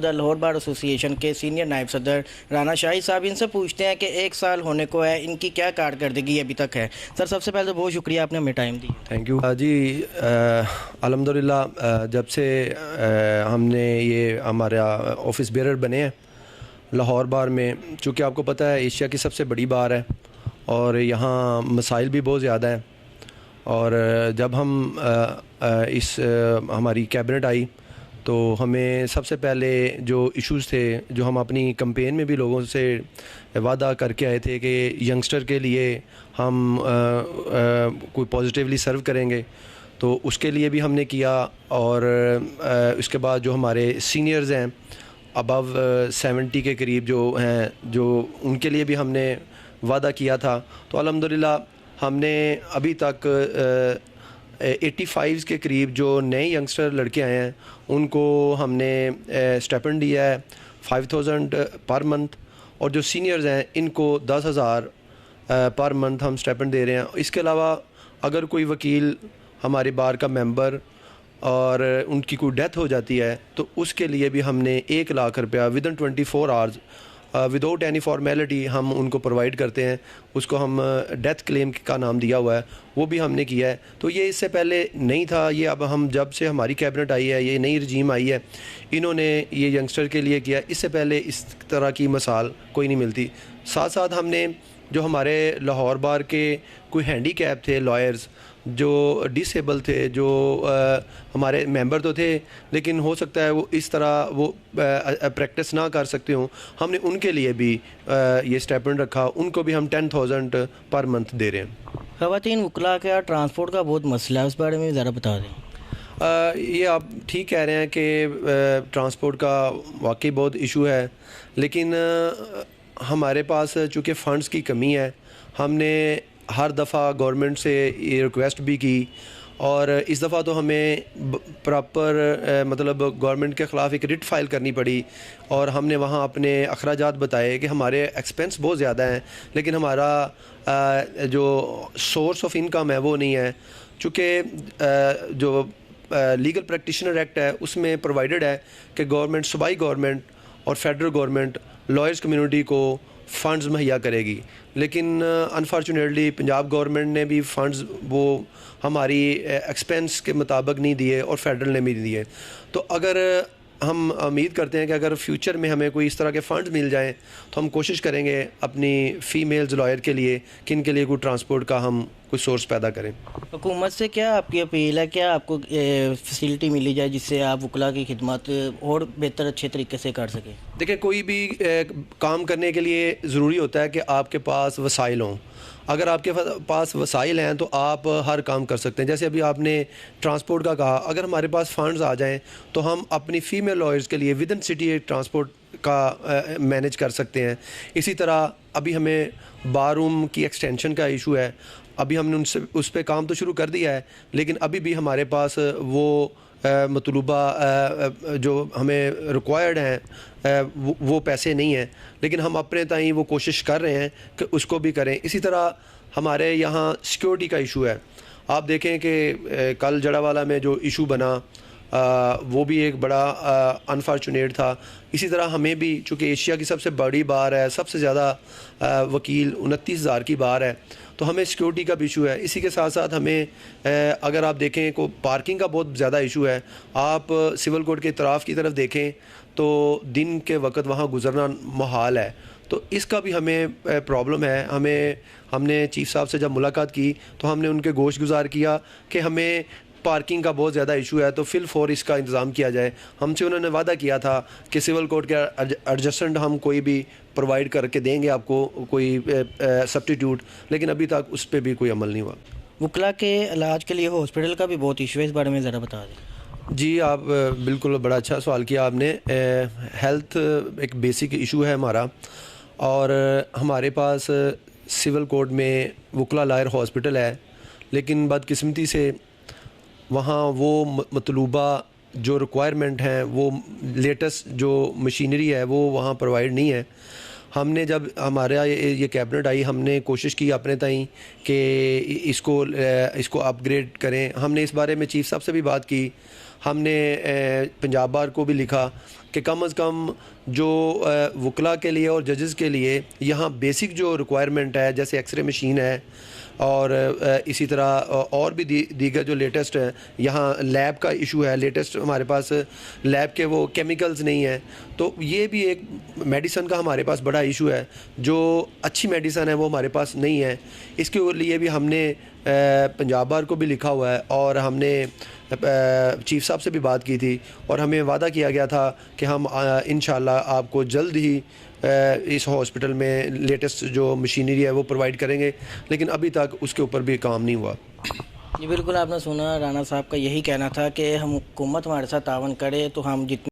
لاہور بار ایسوسی ایشن کے سینئر نائب صدر رانا شاہی صاحب، ان سے پوچھتے ہیں کہ 1 سال ہونے کو ہے، ان کی کیا کارکردگی ابھی تک ہے؟ سر سب سے پہلے تو بہت شکریہ آپ نے ہمیں ٹائم دی. تھینک یو جی. الحمدللہ جب سے ہم نے یہ ہمارا آفس بیئرر بنے ہیں لاہور بار میں، چونکہ آپ کو پتہ ہے ایشیا کی سب سے بڑی بار ہے اور یہاں مسائل بھی بہت زیادہ ہیں، اور جب ہم اس ہماری کیبنٹ آئی تو ہمیں سب سے پہلے جو ایشوز تھے، جو ہم اپنی کمپین میں بھی لوگوں سے وعدہ کر کے آئے تھے کہ ینگسٹر کے لیے ہم کوئی پازیٹیولی سرو کریں گے، تو اس کے لیے بھی ہم نے کیا. اور اس کے بعد جو ہمارے سینئرز ہیں ابو 70 کے قریب جو ہیں، جو ان کے لیے بھی ہم نے وعدہ کیا تھا. تو الحمدللہ ہم نے ابھی تک 85 کے قریب جو نئے ینگسٹر لڑکے آئے ہیں ان کو ہم نے اسٹیپنڈ دیا ہے 5000 پر منتھ، اور جو سینئرز ہیں ان کو 10,000 پر منتھ ہم اسٹیپنڈ دے رہے ہیں. اس کے علاوہ اگر کوئی وکیل ہمارے بار کا ممبر اور ان کی کوئی ڈیتھ ہو جاتی ہے تو اس کے لیے بھی ہم نے 1 لاکھ روپیہ ودن 24 آورز وداؤٹ اینی فارمیلٹی ہم ان کو پرووائڈ کرتے ہیں. اس کو ہم ڈیتھ کلیم کا نام دیا ہوا ہے، وہ بھی ہم نے کیا ہے. تو یہ اس سے پہلے نہیں تھا، یہ اب ہم جب سے ہماری کیبنٹ آئی ہے، یہ نئی رجیم آئی ہے، انہوں نے یہ ینگسٹر کے لیے کیا. اس سے پہلے اس طرح کی مثال کوئی نہیں ملتی. ساتھ ساتھ ہم نے جو ہمارے لاہور بار کے کوئی ہینڈی کیپ تھے لائرز، جو ڈس ایبل تھے، جو ہمارے ممبر تو تھے لیکن ہو سکتا ہے وہ اس طرح وہ پریکٹس نہ کر سکتے ہوں، ہم نے ان کے لیے بھی یہ اسٹیپنڈ رکھا. ان کو بھی ہم 10,000 پر منتھ دے رہے ہیں. خواتین وکلاء کا ٹرانسپورٹ کا بہت مسئلہ ہے، اس بارے میں ذرا بتا دیں. یہ آپ ٹھیک کہہ رہے ہیں کہ ٹرانسپورٹ کا واقعی بہت ایشو ہے، لیکن ہمارے پاس چونکہ فنڈز کی کمی ہے، ہم نے ہر دفعہ گورنمنٹ سے یہ ریکویسٹ بھی کی، اور اس دفعہ تو ہمیں پراپر مطلب گورنمنٹ کے خلاف ایک رٹ فائل کرنی پڑی، اور ہم نے وہاں اپنے اخراجات بتائے کہ ہمارے ایکسپینس بہت زیادہ ہیں لیکن ہمارا جو سورس آف انکم ہے وہ نہیں ہے. چونکہ جو لیگل پریکٹیشنر ایکٹ ہے اس میں پرووائڈڈ ہے کہ گورنمنٹ، صوبائی گورنمنٹ اور فیڈرل گورنمنٹ لائرز کمیونٹی کو فنڈز مہیا کرے گی، لیکن انفارچونیٹلی پنجاب گورنمنٹ نے بھی فنڈز وہ ہماری ایکسپینس کے مطابق نہیں دیے اور فیڈرل نے بھی نہیں دیے. تو اگر ہم امید کرتے ہیں کہ اگر فیوچر میں ہمیں کوئی اس طرح کے فنڈز مل جائیں تو ہم کوشش کریں گے اپنی فیمیلز لائر کے لیے کہ ان کے لیے کوئی ٹرانسپورٹ کا ہم کوئی سورس پیدا کریں. حکومت سے کیا آپ کی اپیل ہے؟ کیا آپ کو فیسلٹی ملی جائے جس سے آپ وکلاء کی خدمات اور بہتر اچھے طریقے سے کر سکیں؟ دیکھیں، کوئی بھی کام کرنے کے لیے ضروری ہوتا ہے کہ آپ کے پاس وسائل ہوں. اگر آپ کے پاس وسائل ہیں تو آپ ہر کام کر سکتے ہیں. جیسے ابھی آپ نے ٹرانسپورٹ کا کہا، اگر ہمارے پاس فنڈز آ جائیں تو ہم اپنی فیمیل لائرز کے لیے ودن سٹی ٹرانسپورٹ کا مینیج کر سکتے ہیں. اسی طرح ابھی ہمیں بار روم کی ایکسٹینشن کا ایشو ہے، ابھی ہم نے اس پہ کام تو شروع کر دیا ہے، لیکن ابھی بھی ہمارے پاس وہ مطلوبہ جو ہمیں ریکوائرڈ ہیں وہ پیسے نہیں ہیں، لیکن ہم اپنے تائیں وہ کوشش کر رہے ہیں کہ اس کو بھی کریں. اسی طرح ہمارے یہاں سیکیورٹی کا ایشو ہے. آپ دیکھیں کہ کل جڑاوالا میں جو ایشو بنا وہ بھی ایک بڑا انفارچونیٹ تھا. اسی طرح ہمیں بھی، چونکہ ایشیا کی سب سے بڑی بار ہے، سب سے زیادہ وکیل 29,000 کی بار ہے، تو ہمیں سیکیورٹی کا بھی ایشو ہے. اسی کے ساتھ ساتھ ہمیں اگر آپ دیکھیں کو پارکنگ کا بہت زیادہ ایشو ہے. آپ سول کوڈ کے اطراف کی طرف دیکھیں تو دن کے وقت وہاں گزرنا محال ہے. تو اس کا بھی ہمیں پرابلم ہے. ہم نے چیف صاحب سے جب ملاقات کی تو ہم نے ان کے گوش گزار کیا کہ ہمیں پارکنگ کا بہت زیادہ ایشو ہے، تو فی الفور اس کا انتظام کیا جائے. ہم سے انہوں نے وعدہ کیا تھا کہ سول کوڈ کے ایڈجسٹنٹ ہم کوئی بھی پرووائڈ کر کے دیں گے آپ کو، کوئی سبسٹیٹیوٹ، لیکن ابھی تک اس پہ بھی کوئی عمل نہیں ہوا. وکلاء کے علاج کے لیے ہاسپٹل کا بھی بہت ایشو ہے، اس بارے میں ذرا بتا دیں. جی، آپ بالکل بڑا اچھا سوال کیا آپ نے. ہیلتھ ایک بیسک ایشو ہے ہمارا، اور ہمارے پاس سول کوڈ میں وکلا لائر ہاسپٹل ہے، لیکن بدقسمتی سے وہاں وہ مطلوبہ جو ریکوائرمنٹ ہیں، وہ لیٹسٹ جو مشینری ہے وہ وہاں پرووائڈ نہیں ہے. ہم نے جب ہمارا یہ کیبنٹ آئی ہم نے کوشش کی اپنے تائیں کہ اس کو اپ گریڈ کریں. ہم نے اس بارے میں چیف صاحب سے بھی بات کی, ہم نے پنجاب بار کو بھی لکھا کہ کم از کم جو وکلاء کے لیے اور ججز کے لیے یہاں بیسک جو ریکوائرمنٹ ہے جیسے ایکس رے مشین ہے اور اسی طرح اور بھی دیگر جو لیٹسٹ ہے, یہاں لیب کا ایشو ہے, لیٹسٹ ہمارے پاس لیب کے وہ کیمیکلز نہیں ہیں, تو یہ بھی ایک میڈیسن کا ہمارے پاس بڑا ایشو ہے. جو اچھی میڈیسن ہے وہ ہمارے پاس نہیں ہے. اس کے لیے بھی ہم نے پنجاب بار کو بھی لکھا ہوا ہے اور ہم نے چیف صاحب سے بھی بات کی تھی اور ہمیں وعدہ کیا گیا تھا کہ ہم انشاءاللہ آپ کو جلد ہی اس ہاسپٹل میں لیٹسٹ جو مشینری ہے وہ پرووائڈ کریں گے, لیکن ابھی تک اس کے اوپر بھی کام نہیں ہوا. جی بالکل, آپ نے سنا رانا صاحب کا یہی کہنا تھا کہ ہم حکومت ہمارے ساتھ تعاون کرے تو ہم جتنے